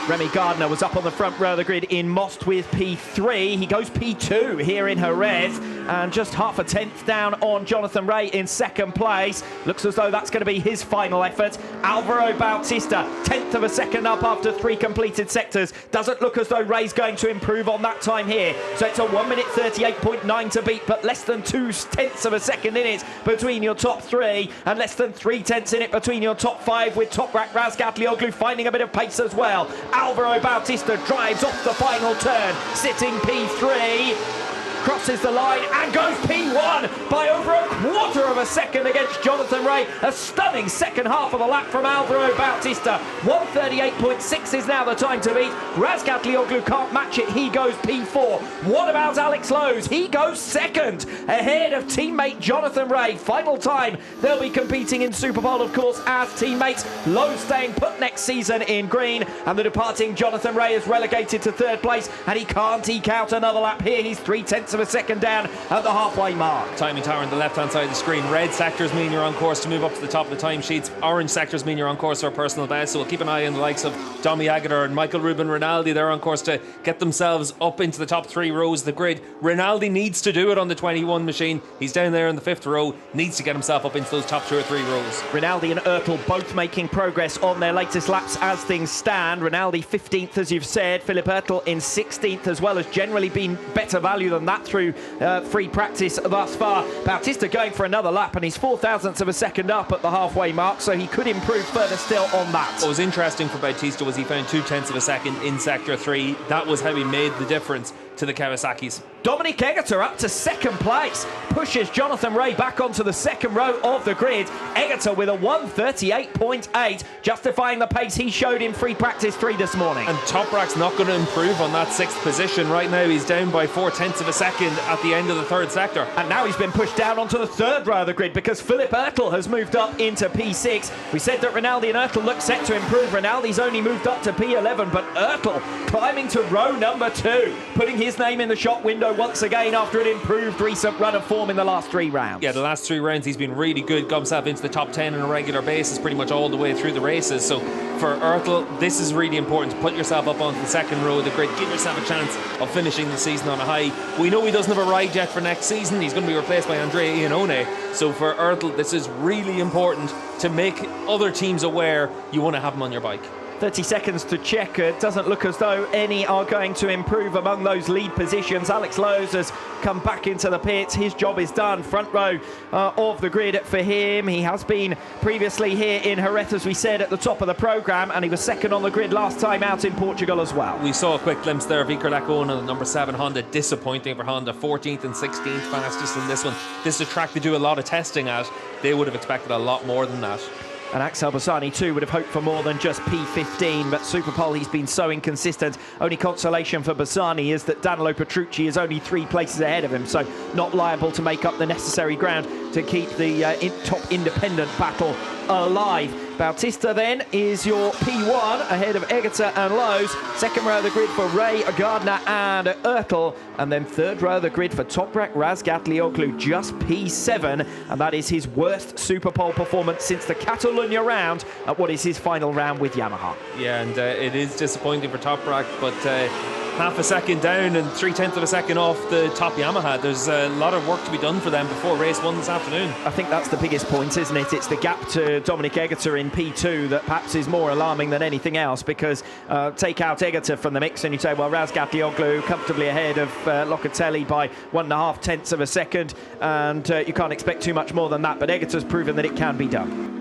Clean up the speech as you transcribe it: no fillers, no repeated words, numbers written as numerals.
Remy Gardner was up on the front row of the grid in Most with P3. He goes P2 here in Jerez, and just half a tenth down on Jonathan Rea in second place. Looks as though that's going to be his final effort. Alvaro Bautista, tenth of a second up after 3 completed sectors. Doesn't look as though Rea's going to improve on that time here. So it's a 1 minute 38.9 to beat, but less than 2/10 of a second in it between your top 3, and less than 3/10 in it between your top 5, with Toprak Razgatlioglu finding a bit of pace as well. Alvaro Bautista drives off the final turn, sitting P3, crosses the line and goes P1 by over a quarter of a second against Jonathan Rea. A stunning second half of the lap from Alvaro Bautista. 1:38.6 is now the time to beat. Razgatlioglu can't match it. He goes P4. What about Alex Lowe's? He goes second, ahead of teammate Jonathan Rea. Final time they'll be competing in Superpole, of course, as teammates. Lowe staying put next season in green, and the departing Jonathan Rea is relegated to 3rd place, and he can't eke out another lap here. He's 3/10 of a second down at the halfway mark. Timing tower on the left hand side of the screen. Red sectors mean you're on course to move up to the top of the timesheets. Orange sectors mean you're on course for a personal best. So we'll keep an eye on the likes of Domi Aguilar and Michael Ruben Rinaldi. They're on course to get themselves up into the top 3 rows of the grid. Rinaldi needs to do it on the 21 machine. He's down there in the 5th row, needs to get himself up into those top 2 or 3 rows. Rinaldi and Ertl both making progress on their latest laps as things stand. Rinaldi 15th, as you've said. Philip Ertl in 16th, as well, has generally been better value than that through free practice thus far. Bautista going for another lap, and he's 0.004 of a second up at the halfway mark, so he could improve further still on that. What was interesting for Bautista was he found 0.2 of a second in sector 3. That was how he made the difference to the Kawasaki's. Dominic Egerter up to 2nd place, pushes Jonathan Rea back onto the 2nd row of the grid. Egerter with a 1:38.8, justifying the pace he showed in free practice 3 this morning. And Toprak's not going to improve on that 6th position. Right now he's down by 0.4 of a second at the end of the 3rd sector. And now he's been pushed down onto the 3rd row of the grid because Philip Ertl has moved up into P6. We said that Rinaldi and Ertl look set to improve. Rinaldi's only moved up to P11, but Ertl climbing to row number 2, putting his name in the shop window once again after an improved recent run of form in the last 3 rounds. Yeah, the last 3 rounds he's been really good, got himself into the top 10 on a regular basis pretty much all the way through the races. So for Ertl, this is really important, to put yourself up onto the 2nd row of the grid, give yourself a chance of finishing the season on a high. We know he doesn't have a ride yet for next season. He's going to be replaced by Andrea Iannone. So for Ertl, this is really important to make other teams aware you want to have him on your bike. 30 seconds to check. It doesn't look as though any are going to improve among those lead positions. Alex Lowe's has come back into the pits. His job is done. Front row of the grid for him. He has been previously here in Jerez, as we said, at the top of the programme, and he was 2nd on the grid last time out in Portugal as well. We saw a quick glimpse there of Iker Lecuona, the number 7 Honda. Disappointing for Honda. 14th and 16th fastest in this one. This is a track they do a lot of testing at. They would have expected a lot more than that. And Axel Bassani too would have hoped for more than just P15, but Superpole, he's been so inconsistent. Only consolation for Bassani is that Danilo Petrucci is only 3 places ahead of him, so not liable to make up the necessary ground to keep the top independent battle alive. Bautista then is your P1 ahead of Egerter and Lowe's. 2nd row of the grid for Rea, Gardner and Ertl, and then 3rd row of the grid for Toprak Razgatlioglu, just P7, and that is his worst Superpole performance since the Catalunya round at what is his final round with Yamaha. Yeah, and it is disappointing for Toprak, but half a second down and 0.3 of a second off the top Yamaha. There's a lot of work to be done for them before race 1 this afternoon. I think that's the biggest point, isn't it? It's the gap to Dominic Egerter in P2 that perhaps is more alarming than anything else, because take out Egerter from the mix and you say, well, Razgatlioglu comfortably ahead of Locatelli by 1.5 of a second, and you can't expect too much more than that, but Egerter's proven that it can be done.